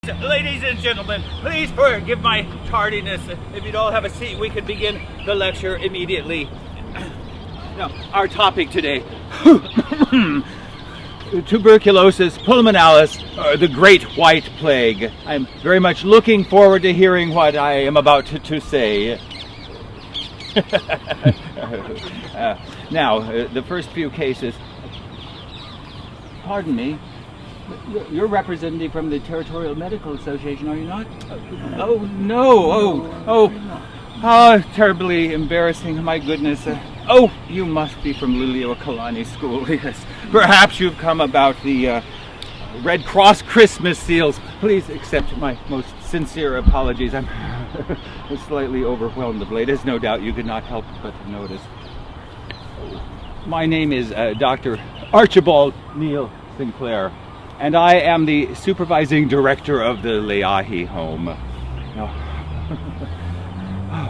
Ladies and gentlemen, please forgive my tardiness. If you'd all have a seat, we can begin the lecture immediately. Now, our topic today, tuberculosis pulmonalis, the Great White Plague. I'm very much looking forward to hearing what I am about to say. Now, the first few cases. Pardon me. You're representative from the Territorial Medical Association, are you not? Oh, no. Oh, terribly embarrassing. My goodness. Oh, you must be from Liliuokalani School. Yes. Perhaps you've come about the Red Cross Christmas seals. Please accept my most sincere apologies. I'm slightly overwhelmed of late, as no doubt you could not help but notice. My name is Dr. Archibald Sinclair, and I am the supervising director of the Layahi Home. Now,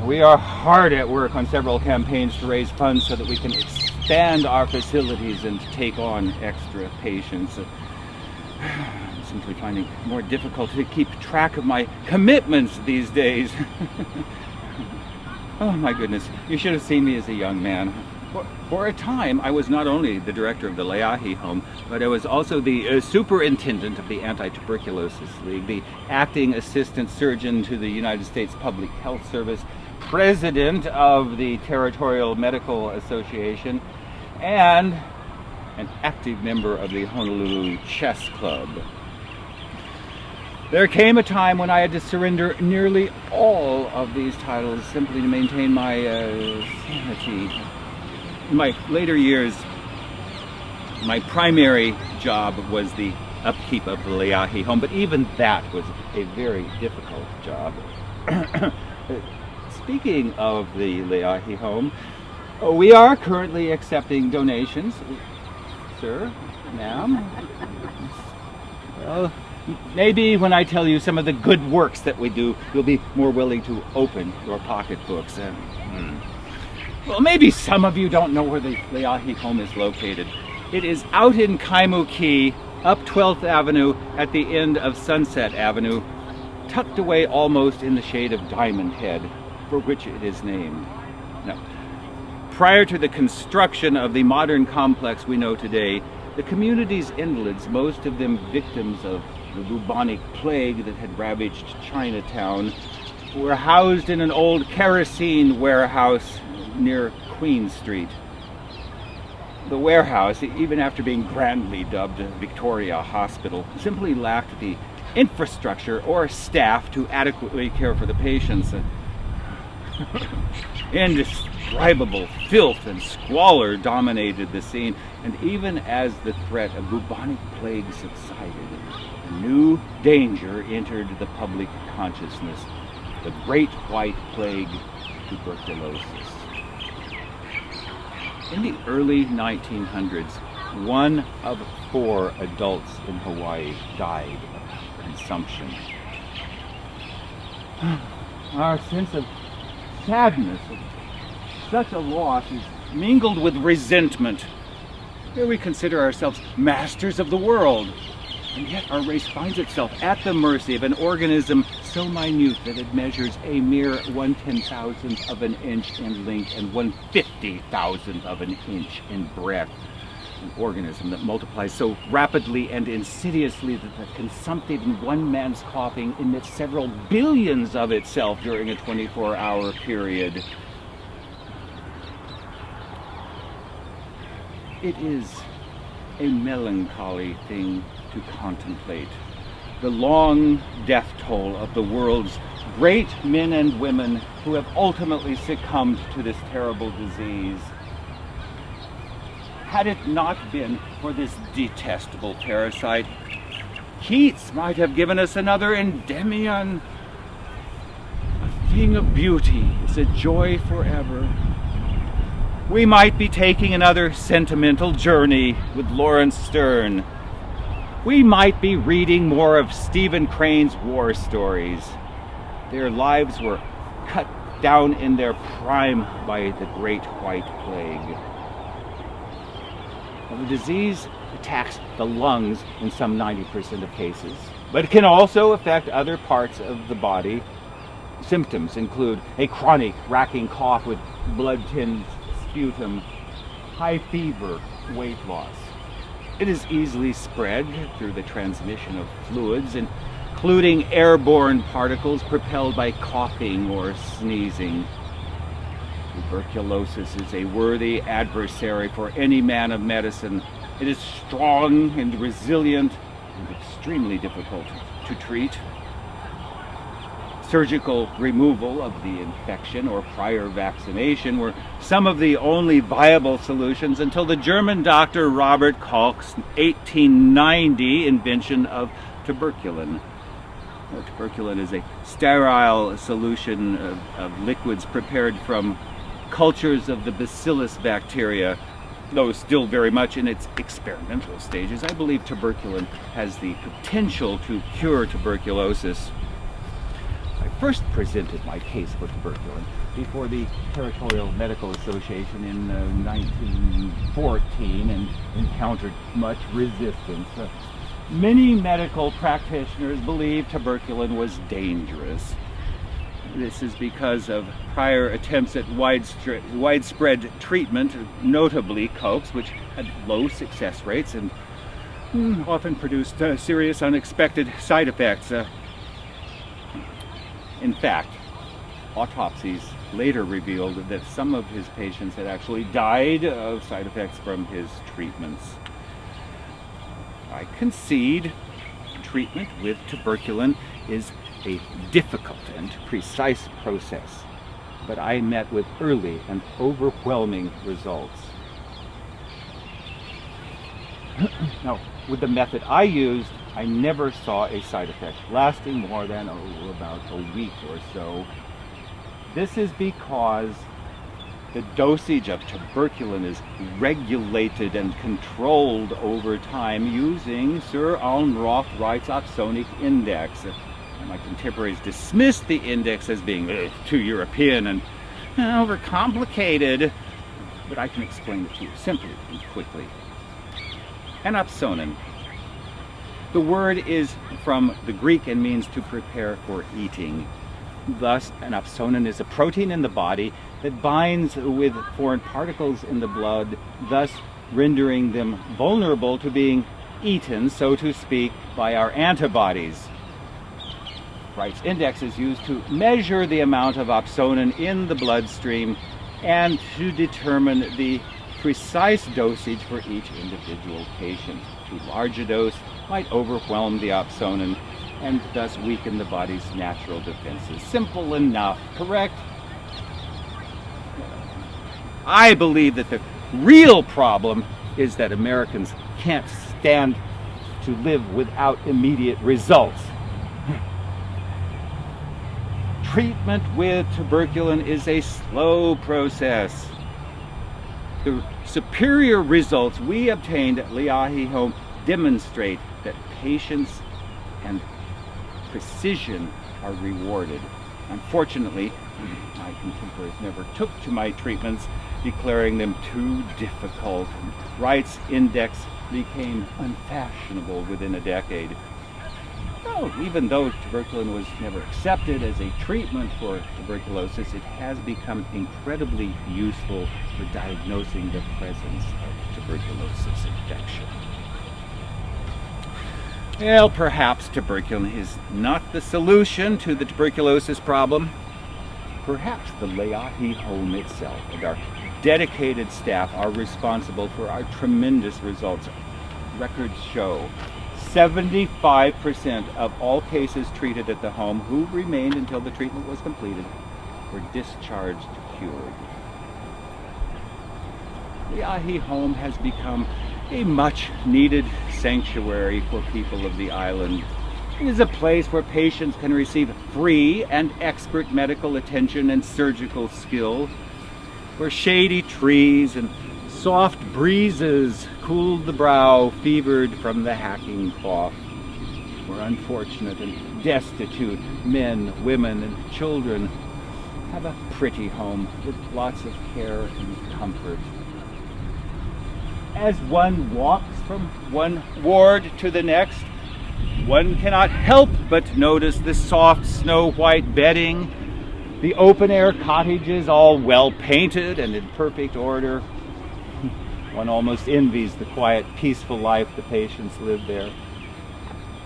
we are hard at work on several campaigns to raise funds so that we can expand our facilities and take on extra patients. I'm simply finding it more difficult to keep track of my commitments these days. Oh my goodness, you should have seen me as a young man. For a time, I was not only the director of the Layahi Home, but I was also the superintendent of the Anti-Tuberculosis League, the acting assistant surgeon to the United States Public Health Service, president of the Territorial Medical Association, and an active member of the Honolulu Chess Club. There came a time when I had to surrender nearly all of these titles simply to maintain my sanity. In my later years, my primary job was the upkeep of the Layahi Home, but even that was a very difficult job. Speaking of the Layahi Home, we are currently accepting donations. Sir, ma'am. Well, maybe when I tell you some of the good works that we do, you'll be more willing to open your pocketbooks. Well, maybe some of you don't know where the Layahi Home is located. It is out in Kaimuki, up 12th Avenue at the end of Sunset Avenue, tucked away almost in the shade of Diamond Head, for which it is named. Now, prior to the construction of the modern complex we know today, the community's invalids, most of them victims of the bubonic plague that had ravaged Chinatown, were housed in an old kerosene warehouse near Queen Street. The warehouse, even after being grandly dubbed Victoria Hospital, simply lacked the infrastructure or staff to adequately care for the patients. Indescribable filth and squalor dominated the scene, and even as the threat of bubonic plague subsided, a new danger entered the public consciousness: the Great White Plague, tuberculosis. In the early 1900s, 1 of 4 adults in Hawaii died of consumption. Our sense of sadness of such a loss is mingled with resentment. Here we consider ourselves masters of the world, and yet our race finds itself at the mercy of an organism so minute that it measures a mere 1/10,000th of an inch in length and 1/50,000th of an inch in breadth. An organism that multiplies so rapidly and insidiously that the consumptive in one man's coughing emits several billions of itself during a 24-hour period. It is a melancholy thing to contemplate. The long death toll of the world's great men and women who have ultimately succumbed to this terrible disease. Had it not been for this detestable parasite, Keats might have given us another Endymion. A thing of beauty is a joy forever. We might be taking another sentimental journey with Lawrence Stern. We might be reading more of Stephen Crane's war stories. Their lives were cut down in their prime by the Great White Plague. The disease attacks the lungs in some 90% of cases, but it can also affect other parts of the body. Symptoms include a chronic racking cough with blood-tinged sputum, high fever, weight loss. It is easily spread through the transmission of fluids, including airborne particles propelled by coughing or sneezing. Tuberculosis is a worthy adversary for any man of medicine. It is strong and resilient and extremely difficult to treat. Surgical removal of the infection or prior vaccination were some of the only viable solutions until the German doctor Robert Koch's 1890 invention of tuberculin. Tuberculin is a sterile solution of liquids prepared from cultures of the bacillus bacteria. Though still very much in its experimental stages, I believe tuberculin has the potential to cure tuberculosis. I first presented my case for tuberculin before the Territorial Medical Association in 1914 and encountered much resistance. Many medical practitioners believed tuberculin was dangerous. This is because of prior attempts at widespread treatment, notably Koch's, which had low success rates and often produced serious unexpected side effects. In fact, autopsies later revealed that some of his patients had actually died of side effects from his treatments. I concede treatment with tuberculin is a difficult and precise process, but I met with early and overwhelming results. Now, with the method I used, I never saw a side effect lasting more than about a week or so. This is because the dosage of tuberculin is regulated and controlled over time using Sir Almroth Wright's opsonic index. My contemporaries dismissed the index as being too European and overcomplicated, but I can explain it to you simply and quickly. Anopsonin. The word is from the Greek and means to prepare for eating. Thus, anopsonin is a protein in the body that binds with foreign particles in the blood, thus rendering them vulnerable to being eaten, so to speak, by our antibodies. Wright's index is used to measure the amount of opsonin in the bloodstream and to determine the precise dosage for each individual patient. Too large a dose might overwhelm the opsonin and thus weaken the body's natural defenses. Simple enough, correct? I believe that the real problem is that Americans can't stand to live without immediate results. Treatment with tuberculin is a slow process. The superior results we obtained at Layahi Home demonstrate that patience and precision are rewarded. Unfortunately, my contemporaries never took to my treatments, declaring them too difficult. Wright's index became unfashionable within a decade. Well, even though tuberculin was never accepted as a treatment for tuberculosis, it has become incredibly useful for diagnosing the presence of tuberculosis infection. Well, perhaps tuberculin is not the solution to the tuberculosis problem. Perhaps the Layahi Home itself and our dedicated staff are responsible for our tremendous results. Records show 75% of all cases treated at the home who remained until the treatment was completed were discharged cured. Layahi Home has become a much needed sanctuary for people of the island. It is a place where patients can receive free and expert medical attention and surgical skill, where shady trees and soft breezes cooled the brow fevered from the hacking cough, where unfortunate and destitute men, women, and children have a pretty home with lots of care and comfort. As one walks from one ward to the next, One cannot help but notice the soft snow-white bedding, the open-air cottages all well painted and in perfect order. One almost envies the quiet, peaceful life the patients live there.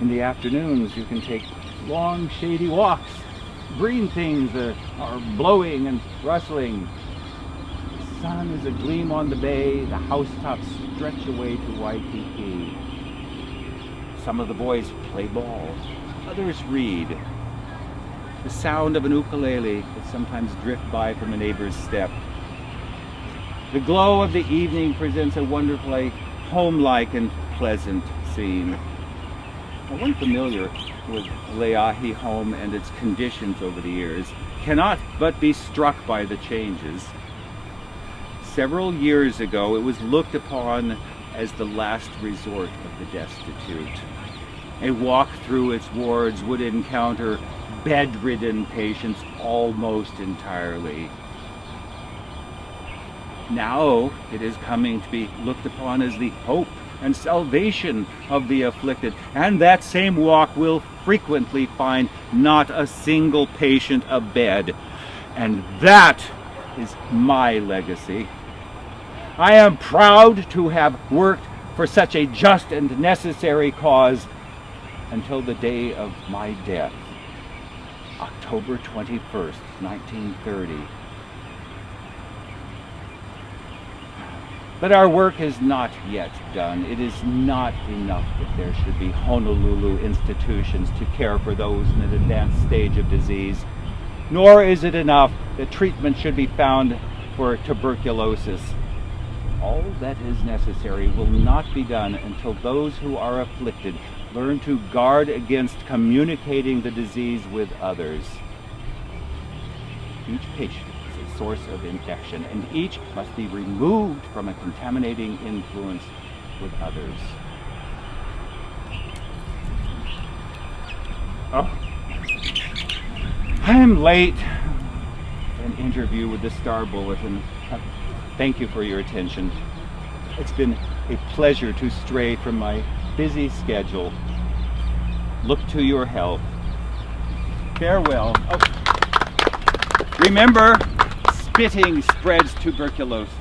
In the afternoons, you can take long, shady walks. Green things are blowing and rustling. The sun is a gleam on the bay. The housetops stretch away to Waikiki. Some of the boys play ball. Others read. The sound of an ukulele that sometimes drift by from a neighbor's step. The glow of the evening presents a wonderfully home-like and pleasant scene. Now, one familiar with Layahi Home and its conditions over the years cannot but be struck by the changes. Several years ago, it was looked upon as the last resort of the destitute. A walk through its wards would encounter bedridden patients almost entirely. Now it is coming to be looked upon as the hope and salvation of the afflicted, and that same walk will frequently find not a single patient abed. And that is my legacy. I am proud to have worked for such a just and necessary cause until the day of my death, October 21st, 1930. But our work is not yet done. It is not enough that there should be Honolulu institutions to care for those in an advanced stage of disease, nor is it enough that treatment should be found for tuberculosis. All that is necessary will not be done until those who are afflicted learn to guard against communicating the disease with others. Each patient is a source of infection, and each must be removed from a contaminating influence with others. Oh, I'm late. An interview with the Star Bulletin. Thank you for your attention. It's been a pleasure to stray from my busy schedule. Look to your health. Farewell. Oh. Remember, spitting spreads tuberculosis.